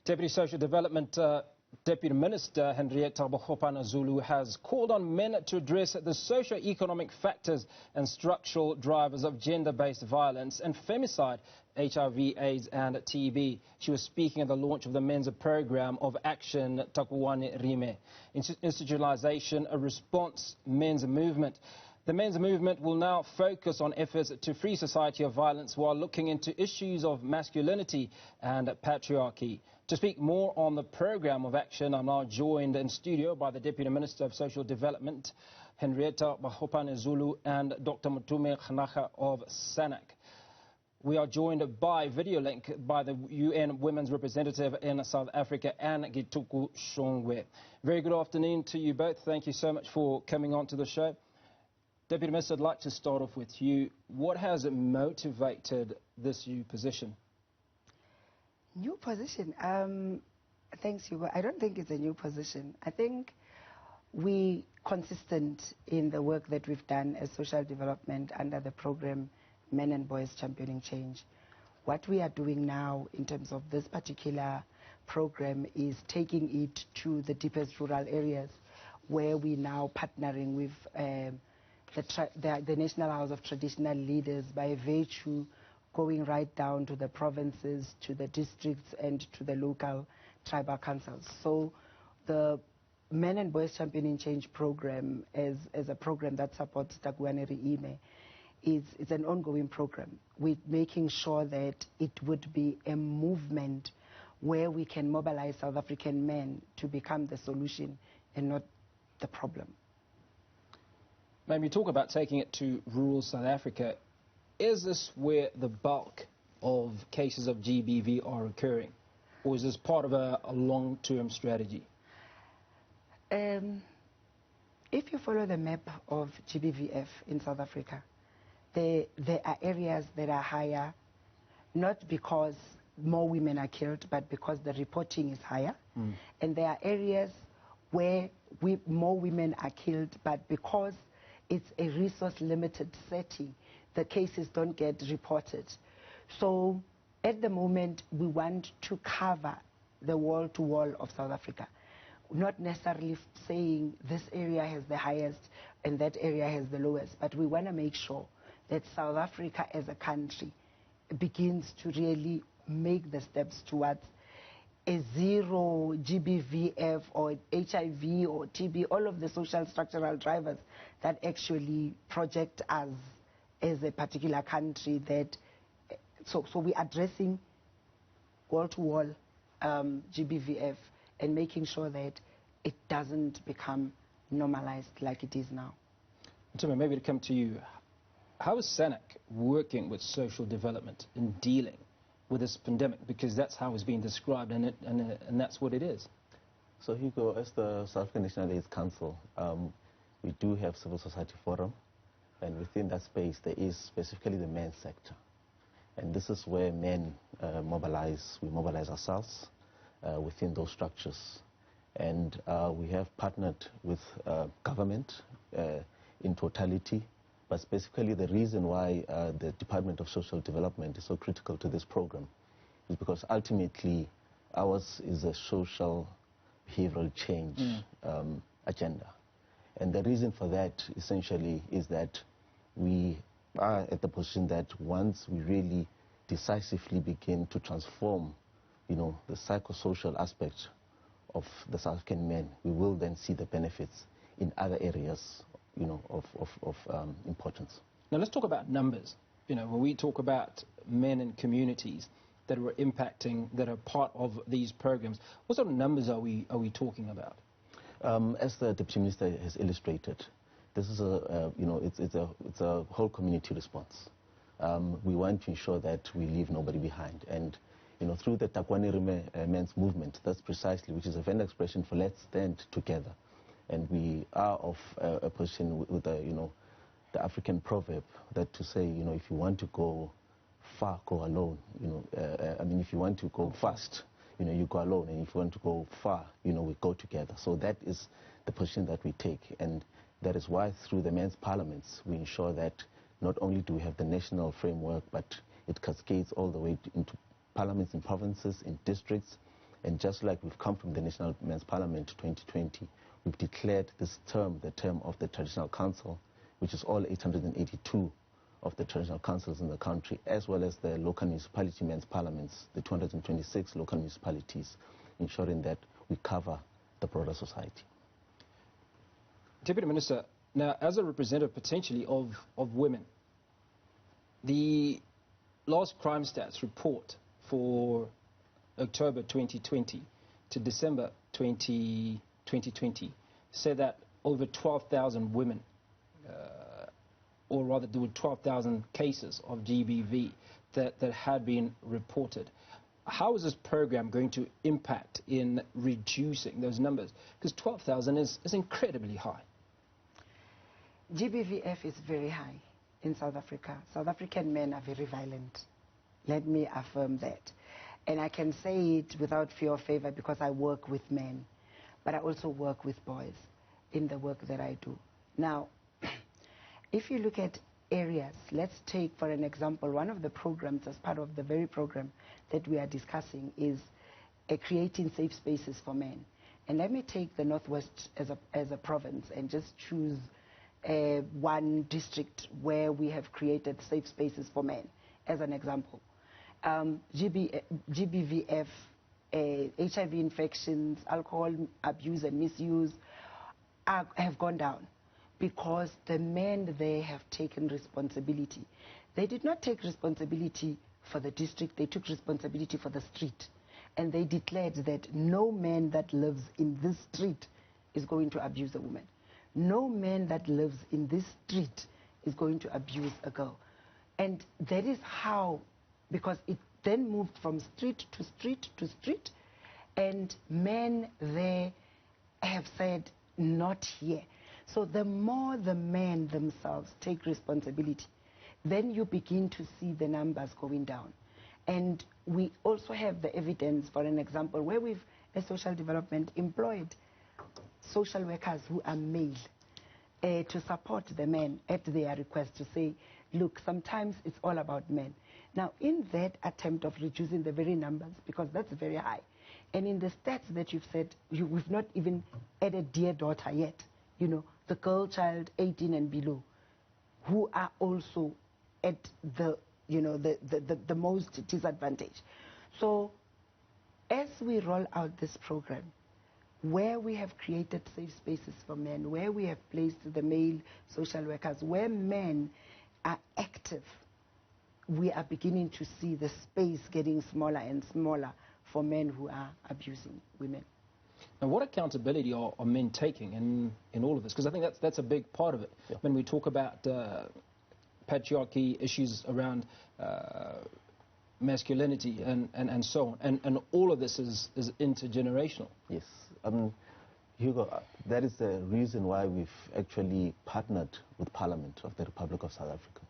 Deputy Social Development Deputy Minister Hendrietta Bogopane-Zulu has called on men to address the socio-economic factors and structural drivers of gender-based violence and femicide, HIV, AIDS and TB. She was speaking at the launch of the men's program of action Takuwane Rime, institutionalization, a response men's movement. The men's movement will now focus on efforts to free society of violence while looking into issues of masculinity and patriarchy. To speak more on the program of action, I'm now joined in studio by the Deputy Minister of Social Development, Hendrietta Bogopane-Zulu, and Dr. Mutume Khanaga of SANAC. We are joined by video link by the UN Women's Representative in South Africa, Anne Gituku Shongwe. Very good afternoon to you both. Thank you so much for coming on to the show. Deputy Minister, I'd like to start off with you. What has motivated this new position? New position? Thanks, Hugo. I don't think it's a new position. I think we consistent in the work that we've done as social development under the program Men and Boys Championing Change. What we are doing now in terms of this particular program is taking it to the deepest rural areas where we're now partnering with the National House of Traditional Leaders by virtue going right down to the provinces, to the districts and to the local tribal councils. So the Men and Boys Championing Change program is a program that supports Takuwane Rime. It's an ongoing program. We're making sure that it would be a movement where we can mobilize South African men to become the solution and not the problem. Maybe talk about taking it to rural South Africa. Is this where the bulk of cases of GBV are occurring? Or is this part of a long-term strategy? If you follow the map of GBVF in South Africa, there are areas that are higher, not because more women are killed, but because the reporting is higher. And there are areas where more women are killed, but because it's a resource-limited setting, the cases don't get reported. So at the moment, we want to cover the wall-to-wall of South Africa, not necessarily saying this area has the highest and that area has the lowest, but we want to make sure that South Africa as a country begins to really make the steps towards a zero GBVF or HIV or TB, all of the social structural drivers that actually project us as a particular country. That so we're addressing wall-to-wall GBVF and making sure that it doesn't become normalized like it is now. Mutume, maybe to come to you, how is SANAC working with social development in dealing with this pandemic? Because that's how it's being described, and that's what it is. So Hugo, as the South African National AIDS Council, we do have civil society forum, and within that space there is specifically the men's sector. And this is where men mobilize, we mobilize ourselves within those structures. And we have partnered with government in totality, but specifically the reason why the Department of Social Development is so critical to this program is because ultimately ours is a social behavioral change agenda. And the reason for that essentially is that we are at the position that once we really decisively begin to transform, the psychosocial aspect of the South African men, we will then see the benefits in other areas, of importance. Now let's talk about numbers. When we talk about men in communities that are impacting, that are part of these programs, what sort of numbers are we talking about? As the Deputy Minister has illustrated, this is it's a whole community response. We want to ensure that we leave nobody behind, and through the Takuwane Rime men's movement, that's precisely, which is a Venda expression for let's stand together. And we are of a position with the African proverb that to say, if you want to go far, go alone. If you want to go fast, you go alone, and if you want to go far, we go together. So that is the position that we take, and that is why through the men's parliaments we ensure that not only do we have the national framework, but it cascades all the way into parliaments in provinces, in districts, And just like we've come from the National Men's Parliament 2020, we've declared this term the term of the Traditional Council, which is all 882 of the traditional councils in the country, as well as the local municipality men's parliaments, the 226 local municipalities, ensuring that we cover the broader society. Deputy Minister, now as a representative potentially of women, the last crime stats report for October 2020 to December 2020 said that over 12,000 women, or rather there were 12,000 cases of GBV that had been reported. How is this program going to impact in reducing those numbers? Because 12,000 is incredibly high. GBVF is very high in South Africa. South African men are very violent. Let me affirm that. And I can say it without fear or favor because I work with men, but I also work with boys in the work that I do. Now, if you look at areas, let's take for an example, one of the programs as part of the very program that we are discussing is creating safe spaces for men. And let me take the Northwest as a province and just choose one district where we have created safe spaces for men as an example. GBVF, HIV infections, alcohol abuse and misuse have gone down because the men there have taken responsibility. They did not take responsibility for the district, they took responsibility for the street. And they declared that no man that lives in this street is going to abuse a woman. No man that lives in this street is going to abuse a girl. And that is how, because it then moved from street to street to street, and men there have said, not here. So the more the men themselves take responsibility, then you begin to see the numbers going down. And we also have the evidence, for an example, where we've, as social development, employed social workers who are male to support the men at their request, to say, look, sometimes it's all about men. Now, in that attempt of reducing the very numbers, because that's very high, and in the stats that you've said, we've not even added dear daughter yet, you know, the girl child 18 and below, who are also at the, you know, the most disadvantaged. So as we roll out this program, where we have created safe spaces for men, where we have placed the male social workers, where men are active, we are beginning to see the space getting smaller and smaller for men who are abusing women. And what accountability are men taking in all of this? Because I think that's a big part of it. Yeah. When we talk about patriarchy, issues around masculinity and so on, and all of this is intergenerational. Yes. Hugo, that is the reason why we've actually partnered with Parliament of the Republic of South Africa.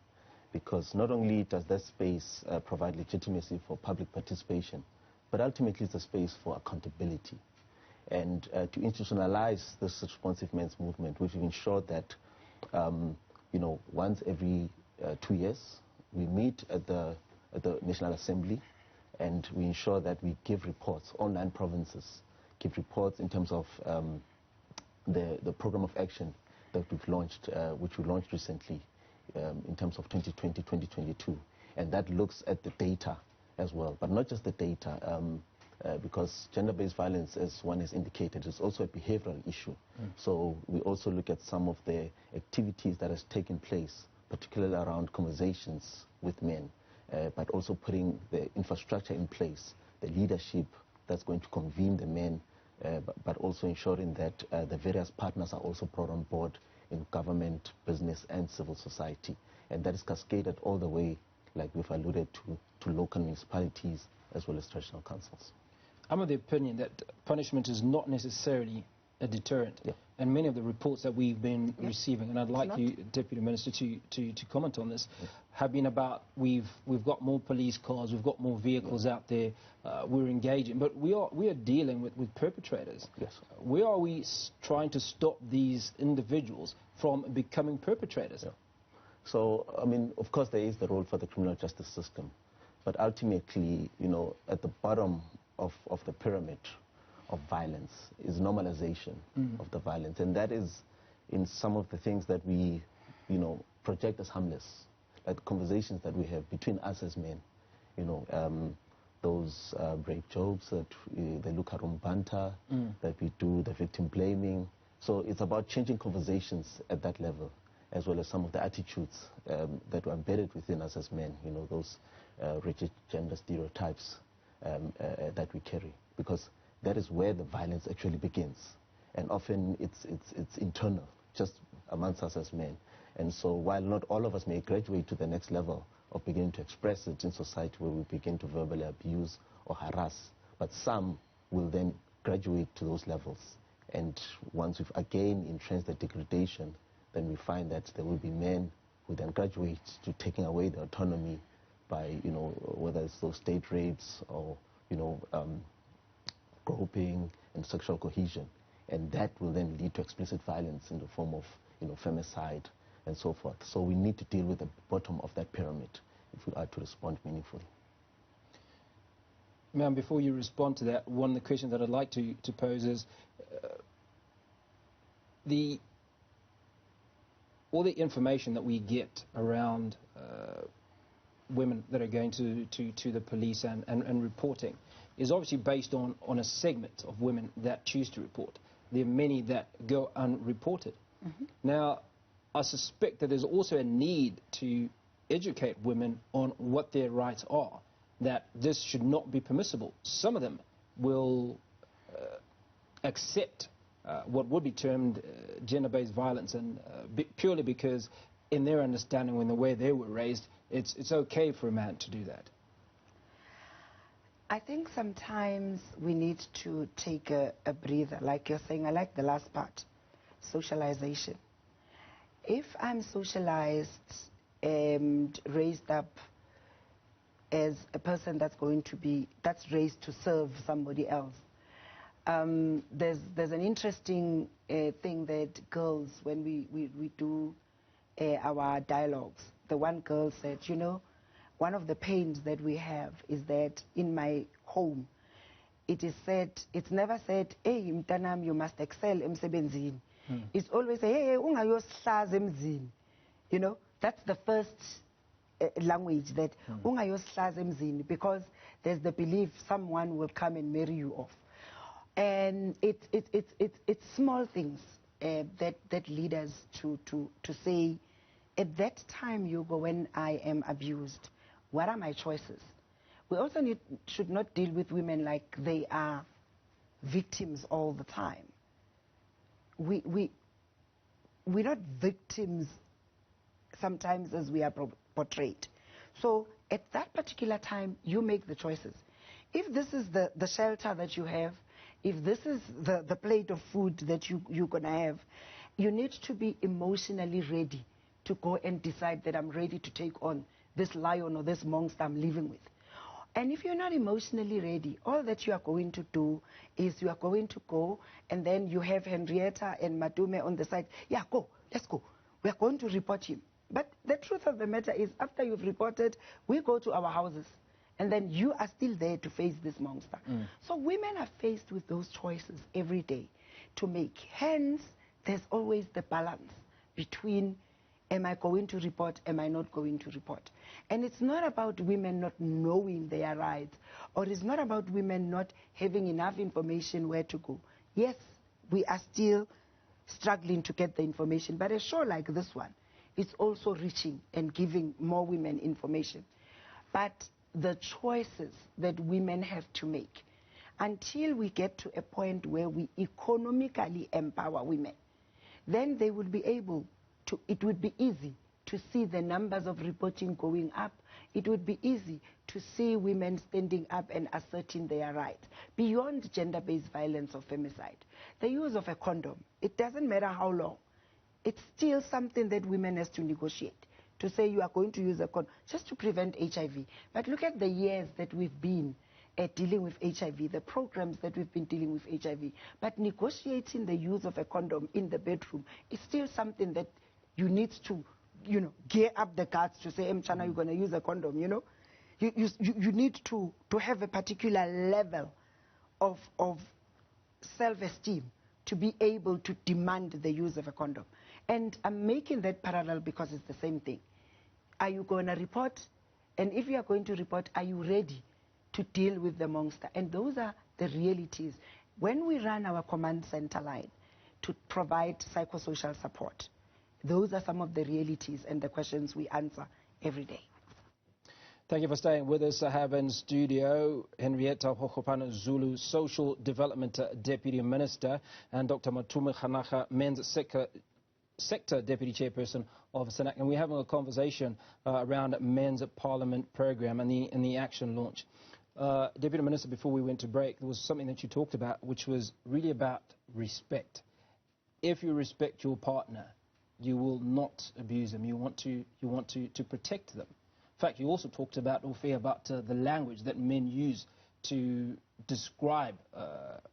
Because not only does that space provide legitimacy for public participation, but ultimately it's a space for accountability. And to institutionalize this responsive men's movement, we've ensured that, you know, once every 2 years, we meet at the National Assembly, and we ensure that we give reports, all 9 provinces, give reports in terms of the program of action that we've launched, which we launched recently in terms of 2020-2022. And that looks at the data as well, but not just the data, because gender-based violence, as one has indicated, is also a behavioral issue. So we also look at some of the activities that has taken place, particularly around conversations with men, but also putting the infrastructure in place, the leadership that's going to convene the men, but also ensuring that the various partners are also brought on board in government, business, and civil society. And that is cascaded all the way, like we've alluded to local municipalities as well as traditional councils. I'm of the opinion that punishment is not necessarily a deterrent. Yeah. And many of the reports that we've been receiving, and I'd like you, Deputy Minister, to comment on this, have been about we've got more police cars, we've got more vehicles out there, we're engaging, but we are dealing with perpetrators. Yes. Where are we trying to stop these individuals from becoming perpetrators? Yeah. So, I mean, of course, there is the role for the criminal justice system, but ultimately, you know, at the bottom of the pyramid of violence is normalization of the violence. And that is in some of the things that we, project as harmless, like conversations that we have between us as men, those rape jokes that they look at on banter, that we do, the victim blaming. So it's about changing conversations at that level, as well as some of the attitudes that were embedded within us as men, those rigid gender stereotypes that we carry, because that is where the violence actually begins. And often it's internal, just amongst us as men. And so while not all of us may graduate to the next level of beginning to express it in society where we begin to verbally abuse or harass, but some will then graduate to those levels. And once we've again entrenched the degradation, then we find that there will be men who then graduate to taking away the autonomy by, whether it's those state rapes or, groping and sexual cohesion. And that will then lead to explicit violence in the form of, femicide and so forth. So we need to deal with the bottom of that pyramid if we are to respond meaningfully. Ma'am, before you respond to that, one of the questions that I'd like to pose is all the information that we get around women that are going to the police and reporting is obviously based on a segment of women that choose to report. There are many that go unreported. Now, I suspect that there's also a need to educate women on what their rights are, that this should not be permissible. Some of them will accept what would be termed gender-based violence, and purely because in their understanding and the way they were raised, it's okay for a man to do that. I think sometimes we need to take a breather, like you're saying. I like the last part, socialization. If I'm socialized and raised up as a person that's raised to serve somebody else, there's an interesting thing that girls, when we do our dialogues, the one girl said, one of the pains that we have is that in my home, it's never said, hey, mtanam, you must excel emsebenzini. It's always, hey, ungayoslaza emzini. That's the first language, that ungayoslaza emzini, because there's the belief someone will come and marry you off. And it's small things that lead us to say, at that time, Hugo, when I am abused, what are my choices? We also should not deal with women like they are victims all the time. We're not victims sometimes as we are portrayed. So at that particular time, you make the choices. If this is the shelter that you have, if this is the plate of food that you're going to have, you need to be emotionally ready to go and decide that I'm ready to take on this lion or this monster I'm living with. And if you're not emotionally ready, all that you are going to do is you are going to go, and then you have Hendrietta and Madume on the side. Yeah, go, let's go. We are going to report him. But the truth of the matter is, after you've reported, we go to our houses. And then you are still there to face this monster. So women are faced with those choices every day to make. Hence, there's always the balance between, am I going to report, am I not going to report? And it's not about women not knowing their rights, or it's not about women not having enough information where to go. Yes, we are still struggling to get the information, but a show like this one is also reaching and giving more women information. But the choices that women have to make, until we get to a point where we economically empower women, then they will be able to, it would be easy to see the numbers of reporting going up. It would be easy to see women standing up and asserting their rights. Beyond gender-based violence or femicide, the use of a condom, it doesn't matter how long, it's still something that women have to negotiate. To say you are going to use a condom just to prevent HIV. But look at the years that we've been dealing with HIV, the programs that we've been dealing with HIV. But negotiating the use of a condom in the bedroom is still something that you need to, gear up the guards to say, Mchana, you're going to use a condom, You need to have a particular level of self-esteem to be able to demand the use of a condom. And I'm making that parallel because it's the same thing. Are you going to report? And if you are going to report, are you ready to deal with the monster? And those are the realities. When we run our command center line to provide psychosocial support, those are some of the realities and the questions we answer every day. Thank you for staying with us. I have in studio Hendrietta Bogopane-Zulu, Social Development Deputy Minister, and Dr. Matume Khanaka, Men's Sector Deputy Chairperson of SENAC. And we're having a conversation around Men's Parliament Programme and the action launch. Deputy Minister, before we went to break, there was something that you talked about, which was really about respect. If you respect your partner, you will not abuse them. You want to protect them. In fact, you also talked about the language that men use to describe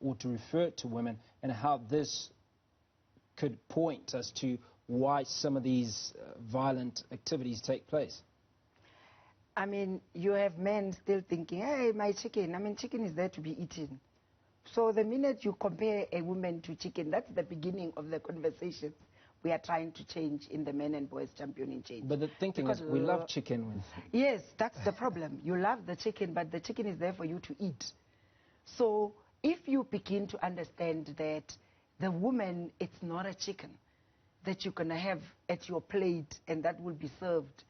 or to refer to women, and how this could point us to why some of these violent activities take place. I mean, you have men still thinking, hey, my chicken. I mean, chicken is there to be eaten. So the minute you compare a woman to chicken, that's the beginning of the conversation we are trying to change in the Men and Boys Championing Change. But the thinking is we love chicken. Yes, that's the problem. You love the chicken, but the chicken is there for you to eat. So if you begin to understand that the woman, it's not a chicken that you're going to have at your plate and that will be served,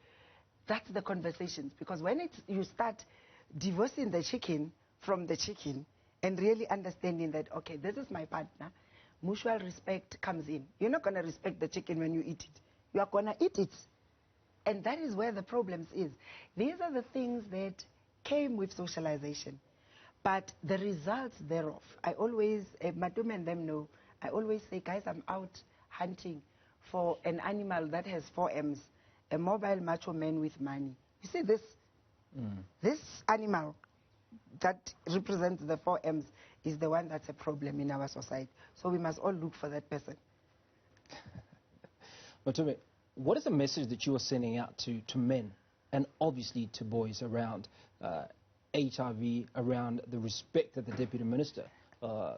that's the conversations. Because when you start divorcing the chicken from the chicken and really understanding that, okay, this is my partner, mutual respect comes in. You're not going to respect the chicken when you eat it. You are going to eat it. And that is where the problems is. These are the things that came with socialization. But the results thereof, I always, Matume and them know, I always say, guys, I'm out hunting for an animal that has 4 M's, a mobile macho man with money. You see this? This animal that represents the 4 M's is the one that's a problem in our society. So we must all look for that person. Matume, what is the message that you are sending out to men and obviously to boys around HIV, around the respect that the Deputy Minister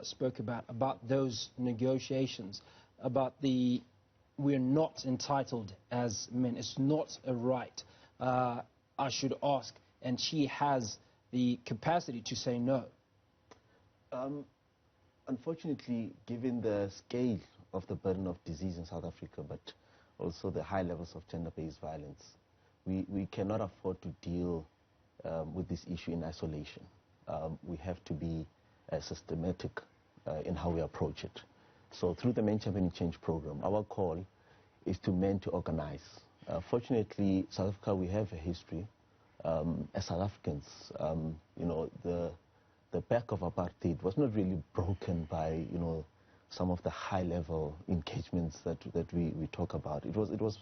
spoke about those negotiations, about we're not entitled as men, it's not a right. I should ask, and she has the capacity to say no. Unfortunately, given the scale of the burden of disease in South Africa, but also the high levels of gender-based violence, we cannot afford to deal with this issue in isolation. We have to be systematic in how we approach it. So through the Men Championing Change program, our call is to men to organize. Fortunately, South Africa, we have a history. As South Africans, you know, the back of apartheid was not really broken by, you know, some of the high-level engagements that we talk about. It was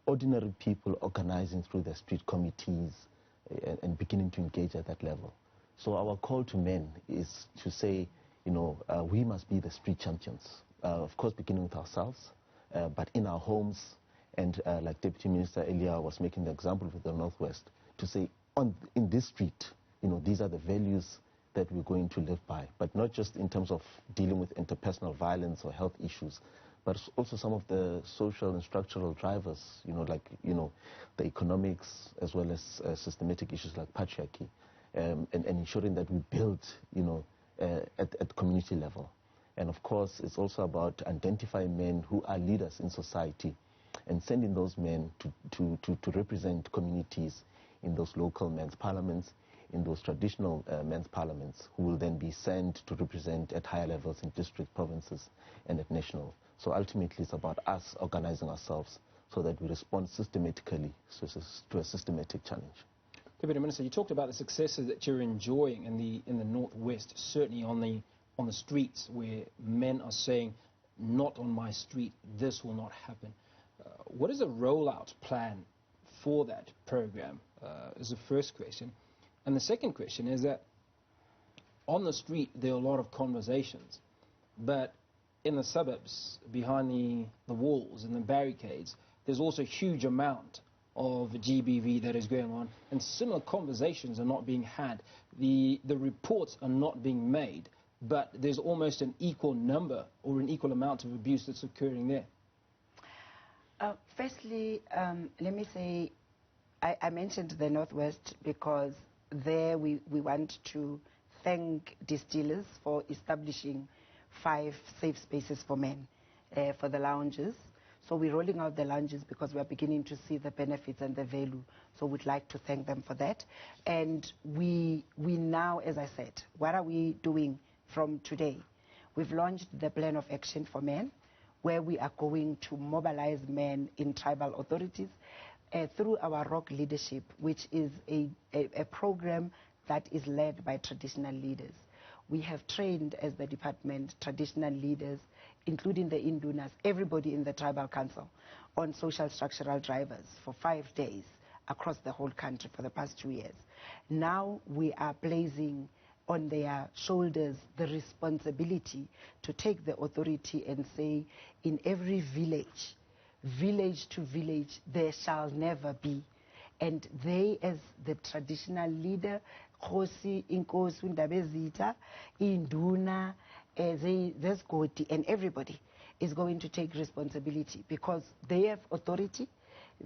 ordinary people organizing through their street committees and beginning to engage at that level. So our call to men is to say, you know, we must be the street champions. Of course, beginning with ourselves, but in our homes, and like Deputy Minister earlier was making the example with the Northwest, to say in this street, you know, these are the values that we're going to live by, but not just in terms of dealing with interpersonal violence or health issues, but also some of the social and structural drivers, you know, like, you know, the economics as well as systematic issues like patriarchy, and ensuring that we build, you know, at community level. And of course, it's also about identifying men who are leaders in society and sending those men to represent communities in those local men's parliaments, in those traditional men's parliaments, who will then be sent to represent at higher levels in district, provinces, and at national. So ultimately, it's about us organizing ourselves so that we respond systematically to a systematic challenge. Deputy Minister, you talked about the successes that you're enjoying in the Northwest, certainly on the streets where men are saying, not on my street, this will not happen. What is the rollout plan for that program, is the first question. And the second question is that on the street, there are a lot of conversations, but in the suburbs, behind the walls and the barricades, there's also a huge amount of GBV that is going on, and similar conversations are not being had. The reports are not being made. but there's almost an equal number or an equal amount of abuse that's occurring there? Firstly, let me say, I mentioned the Northwest because there we want to thank distillers for establishing 5 safe spaces for men for the lounges. So we're rolling out the lounges because we're beginning to see the benefits and the value. So we'd like to thank them for that. And we now, as I said, what are we doing from today? We've launched the plan of action for men, where we are going to mobilize men in tribal authorities through our ROC leadership, which is a program that is led by traditional leaders. We have trained, as the department, traditional leaders, including the Indunas, everybody in the tribal council, on social structural drivers for 5 days across the whole country for the past 2 years. Now we are placing on their shoulders the responsibility to take the authority and say, in every village, village to village, there shall never be. And they, as the traditional leader, Khosi, Inkosi, Ndabezitha, Induna, Zesgoti, and everybody is going to take responsibility because they have authority.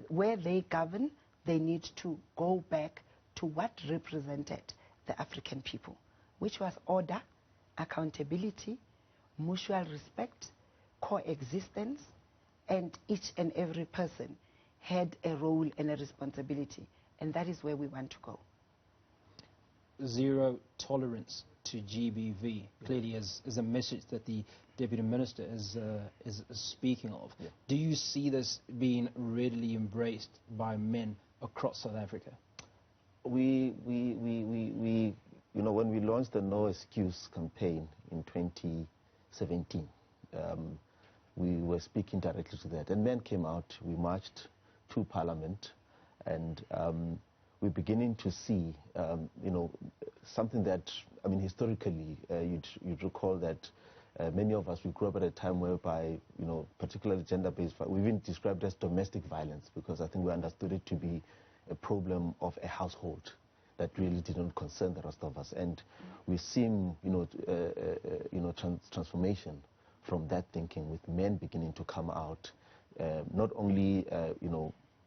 Where they govern, they need to go back to what represented the African people, which was order, accountability, mutual respect, coexistence, and each and every person had a role and a responsibility, and that is where we want to go. Zero tolerance to GBV, clearly is a message that the Deputy Minister is speaking of. Yeah. Do you see this being readily embraced by men across South Africa? We you know, when we launched the No Excuse campaign in 2017, we were speaking directly to that. And men came out, we marched to Parliament, and we're beginning to see, you know, something that, I mean, historically, you'd recall that many of us, we grew up at a time whereby, you know, particularly gender-based, we even described it as domestic violence, because I think we understood it to be a problem of a household that really didn't concern the rest of us. And we've seen, transformation from that thinking, with men beginning to come out, not only,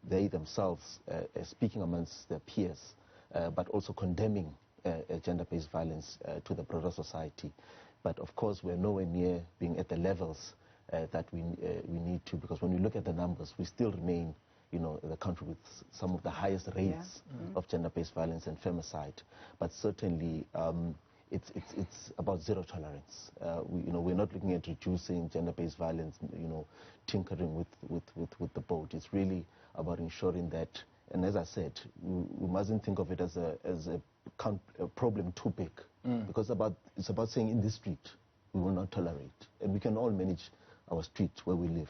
they themselves speaking amongst their peers, but also condemning gender-based violence to the broader society. But of course, we're nowhere near being at the levels that we need to, because when we look at the numbers, we still remain, the country with some of the highest rates of gender-based violence and femicide. But certainly, it's about zero tolerance. We're not looking at reducing gender-based violence, tinkering with the boat. It's really about ensuring that, and as I said, we mustn't think of it as a problem too big, because it's about saying in this street we will not tolerate, and we can all manage our street where we live.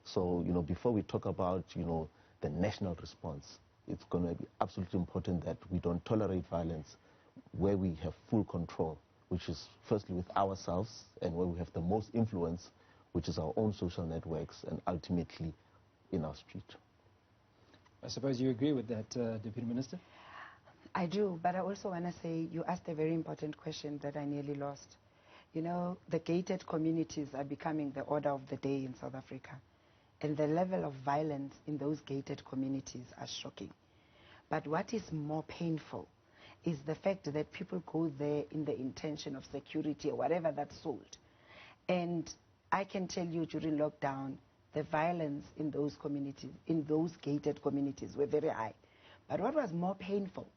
So before we talk about the national response, it's going to be absolutely important that we don't tolerate violence where we have full control, which is firstly with ourselves, and where we have the most influence, which is our own social networks, and ultimately in our street. I suppose you agree with that, Deputy Minister? I do, but I also want to say you asked a very important question that I nearly lost. The gated communities are becoming the order of the day in South Africa, and the level of violence in those gated communities are shocking. But what is more painful is the fact that people go there in the intention of security or whatever that's sold. And I can tell you during lockdown, the violence in those communities, in those gated communities, were very high. But what was more painful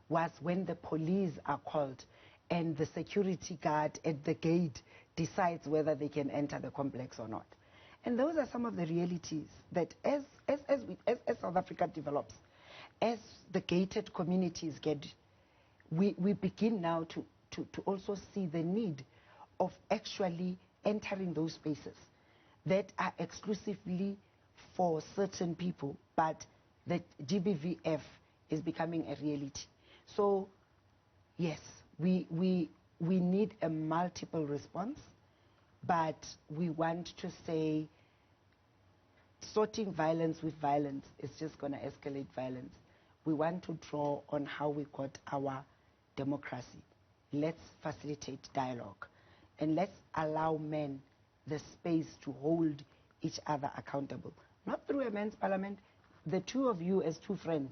was when the police are called and the security guard at the gate decides whether they can enter the complex or not. And those are some of the realities that as South Africa develops, as the gated communities get, we begin now to also see the need of actually entering those spaces that are exclusively for certain people, but the GBVF is becoming a reality. So, yes, we need a multiple response, but we want to say sorting violence with violence is just going to escalate violence. We want to draw on how we got our democracy let's facilitate dialogue. And let's allow men the space to hold each other accountable. Not through a men's parliament. The two of you as two friends,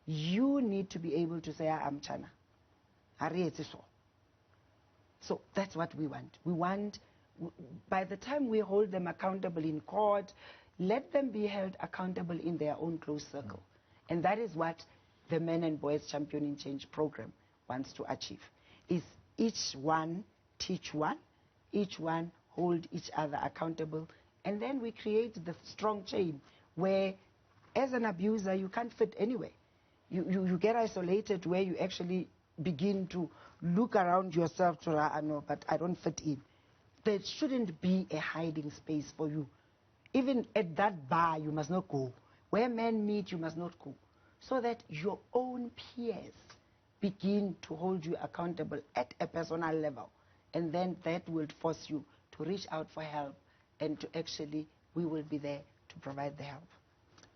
you need to be able to say, I'm Chana. So that's what we want. We want, by the time we hold them accountable in court, let them be held accountable in their own close circle. And that is what the Men and Boys Championing Change program wants to achieve, is each one teach one, each one hold each other accountable, and then we create the strong chain where, as an abuser, you can't fit anywhere. You get isolated where you actually begin to look around yourself to, no, but I don't fit in. There shouldn't be a hiding space for you. Even at that bar, you must not go. Where men meet, you must not go. So that your own peers begin to hold you accountable at a personal level. And then that will force you to reach out for help, and to actually, we will be there to provide the help.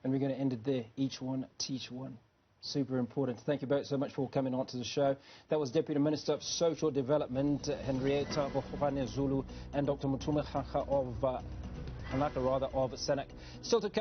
And we're going to end it there. Each one, teach one. Super important. Thank you both so much for coming on to the show. That was Deputy Minister of Social Development, Hendrietta Bogopane-Zulu, and Dr. Mutume Khanka of Senek. Still to come.